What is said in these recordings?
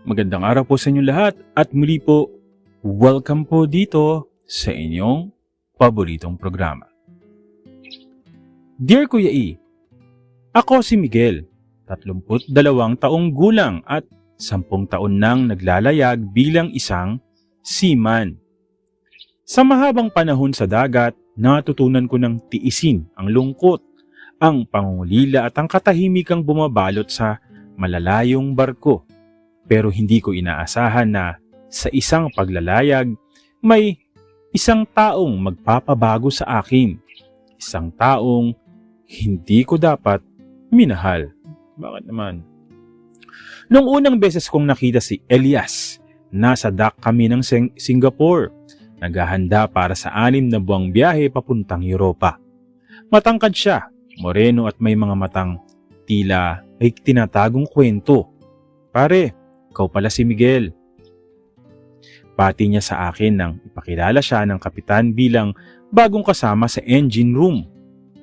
Magandang araw po sa inyo lahat at muli po, welcome po dito sa inyong paboritong programa. Dear Kuya E, ako si Miguel, 32 taong gulang at 10 taon nang naglalayag bilang isang seaman. Sa mahabang panahon sa dagat, natutunan ko ng tiisin ang lungkot, ang pangungulila at ang katahimikang bumabalot sa malalayong barko. Pero hindi ko inaasahan na sa isang paglalayag, may isang taong magpapabago sa akin. Isang taong hindi ko dapat minahal. Bakit naman? Nung unang beses kong nakita si Elias, nasa dock kami ng Singapore. Naghahanda para sa 6 na buwang biyahe papuntang Europa. Matangkad siya, moreno at may mga matang tila may tinatagong kwento. Pare, ikaw pala si Miguel. Pati niya sa akin nang ipakilala siya ng kapitan bilang bagong kasama sa engine room.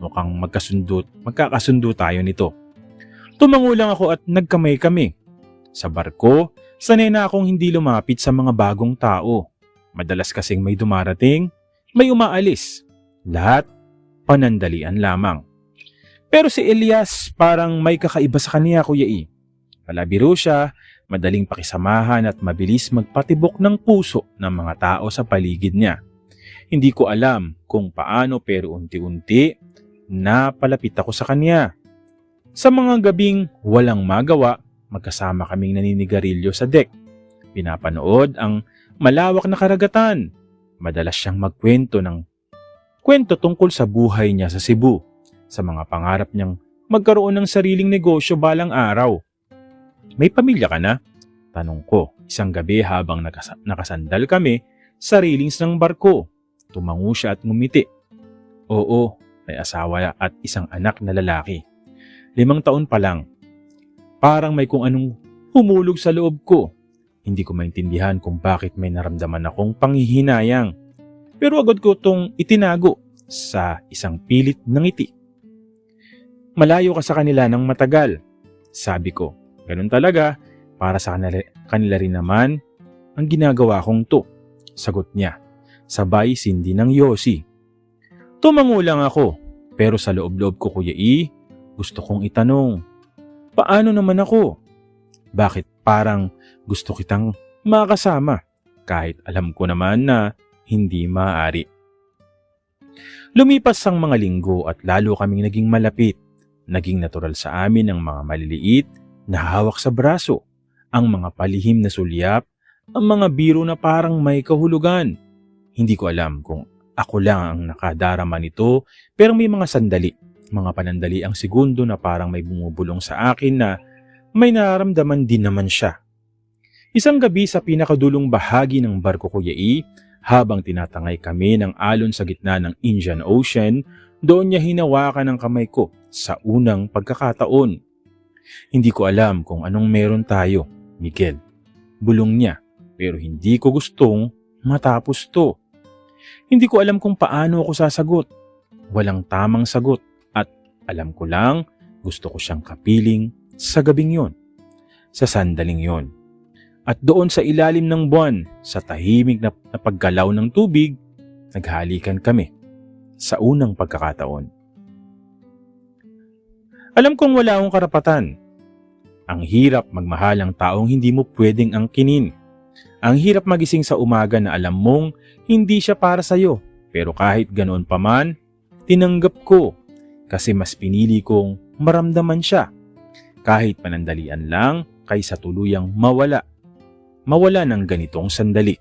Mukhang magkakasundo tayo nito. Tumango lang ako at nagkamay kami. Sa barko, sanay na akong hindi lumapit sa mga bagong tao. Madalas kasing may dumarating, may umaalis. Lahat panandalian lamang. Pero si Elias parang may kakaiba sa kanya, Kuya E. Palabiro siya, madaling pakisamahan at mabilis magpatibok ng puso ng mga tao sa paligid niya. Hindi ko alam kung paano pero unti-unti napalapit ako sa kanya. Sa mga gabing walang magawa, magkasama kaming naninigarilyo sa deck. Pinapanood ang malawak na karagatan. Madalas siyang magkwento ng kwento tungkol sa buhay niya sa Cebu, sa mga pangarap niyang magkaroon ng sariling negosyo balang araw. May pamilya ka na? Tanong ko, isang gabi habang nakasandal kami sa railings ng barko. Tumango siya at ngumiti. Oo, may asawa at isang anak na lalaki. 5 taon pa lang. Parang may kung anong humulog sa loob ko. Hindi ko maintindihan kung bakit may naramdaman akong panghihinayang. Pero agad ko itong itinago sa isang pilit ng ngiti. Malayo ka sa kanila ng matagal, sabi ko. Ganun talaga, para sa kanila rin naman ang ginagawa kong to, sagot niya. Sabay sindi ng yosi. Tumango lang ako, pero sa loob-loob ko, Kuya E, gusto kong itanong, paano naman ako? Bakit parang gusto kitang makasama kahit alam ko naman na hindi maaari? Lumipas ang mga linggo at lalo kaming naging malapit. Naging natural sa amin ang mga maliliit na hawak sa braso, ang mga palihim na sulyap, ang mga biro na parang may kahulugan. Hindi ko alam kung ako lang ang nakadarama nito, pero may mga sandali, mga panandali ang segundo na parang may bumubulong sa akin na may nararamdaman din naman siya. Isang gabi sa pinakadulong bahagi ng barko, Kuya E, habang tinatangay kami ng alon sa gitna ng Indian Ocean, doon niya hinawakan ang kamay ko sa unang pagkakataon. Hindi ko alam kung anong meron tayo, Miguel. Bulong niya, pero hindi ko gustong matapos to. Hindi ko alam kung paano ako sasagot. Walang tamang sagot at alam ko lang gusto ko siyang kapiling sa gabing yon, sa sandaling yon. At doon sa ilalim ng buwan, sa tahimik na paggalaw ng tubig, naghalikan kami sa unang pagkakataon. Alam kong wala akong karapatan. Ang hirap magmahal ang taong hindi mo pwedeng angkinin. Ang hirap magising sa umaga na alam mong hindi siya para sa'yo. Pero kahit ganoon pa man, tinanggap ko kasi mas pinili kong maramdaman siya. Kahit panandalian lang kaysa tuluyang mawala. Mawala ng ganitong sandali.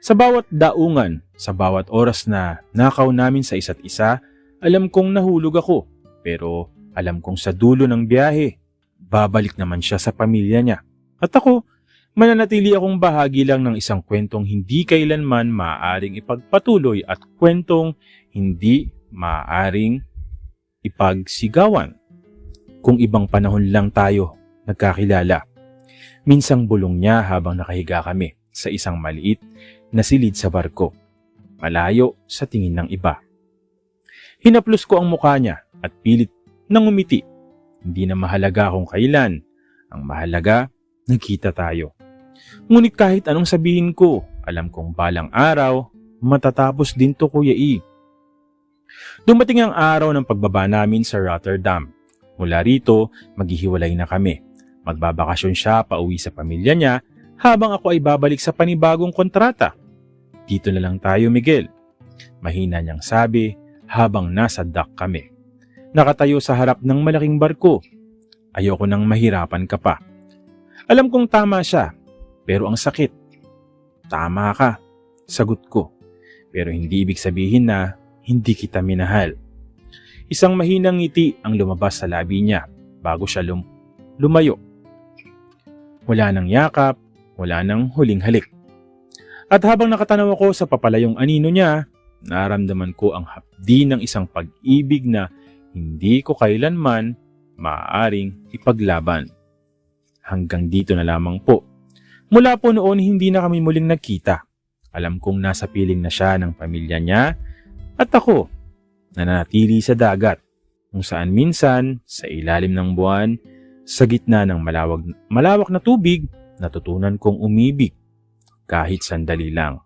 Sa bawat daungan, sa bawat oras na nakaw namin sa isa't isa, alam kong nahulog ako. Pero alam kong sa dulo ng biyahe, babalik naman siya sa pamilya niya. At ako, mananatili akong bahagi lang ng isang kwentong hindi kailanman maaaring ipagpatuloy at kwentong hindi maaaring ipagsigawan. Kung ibang panahon lang tayo nagkakilala. Minsang bulong niya habang nakahiga kami sa isang maliit na silid sa barko. Malayo sa tingin ng iba. Hinaplos ko ang mukha niya at pilit nang umiti. Hindi na mahalaga kung kailan. Ang mahalaga, nagkita tayo. Ngunit kahit anong sabihin ko, alam kong balang araw, matatapos din to, Kuya E. Dumating ang araw ng pagbaba namin sa Rotterdam. Mula rito, maghihiwalay na kami. Magbabakasyon siya pauwi sa pamilya niya habang ako ay babalik sa panibagong kontrata. Dito na lang tayo, Miguel. Mahina niyang sabi habang nasa dock kami. Nakatayo sa harap ng malaking barko. Ayoko nang mahirapan ka pa. Alam kong tama siya, pero ang sakit. Tama ka, sagot ko. Pero hindi ibig sabihin na hindi kita minahal. Isang mahinang ngiti ang lumabas sa labi niya bago siya lumayo. Wala nang yakap, wala nang huling halik. At habang nakatanaw ako sa papalayong anino niya, naramdaman ko ang hapdi ng isang pag-ibig na hindi ko kailanman maaaring ipaglaban. Hanggang dito na lamang po. Mula po noon hindi na kami muling nagkita. Alam kong nasa piling na siya ng pamilya niya at ako nananatili sa dagat kung saan minsan sa ilalim ng buwan, sa gitna ng malawak na tubig, natutunan kong umibig kahit sandali lang.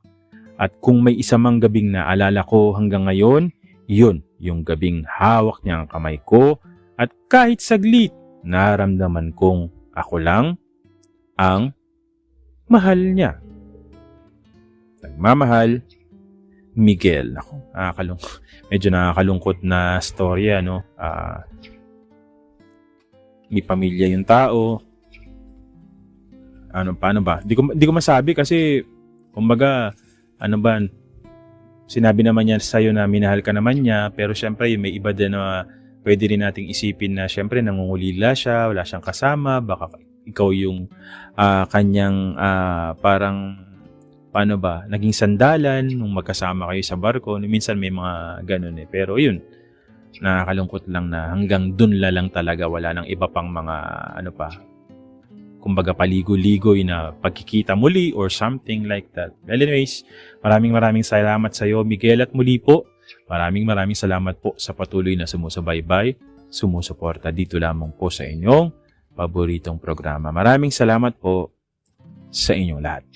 At kung may isa mang gabing naalala ko hanggang ngayon, yun yung gabing hawak niya ang kamay ko at kahit saglit naramdaman kong ako lang ang mahal niya. Nagmamahal, Miguel. Naku, medyo nakakalungkot na storya, no? May pamilya yung tao. Paano ba? Di ko masabi kasi, kumbaga, sinabi naman niya sa'yo na minahal ka naman niya, pero syempre may iba din na pwede rin nating isipin na syempre nangungulila siya, wala siyang kasama, baka ikaw yung kanyang parang, naging sandalan nung magkasama kayo sa barko. Minsan may mga ganun eh. Pero yun, nakakalungkot lang na hanggang dun lang talaga, wala nang iba pang mga kumbaga paligo-ligoy na pagkikita muli or something like that. Well, anyways, maraming salamat sa iyo, Miguel, at muli po, maraming salamat po sa patuloy na sumusubaybay, sumusuporta dito lamang po sa inyong paboritong programa. Maraming salamat po sa inyong lahat.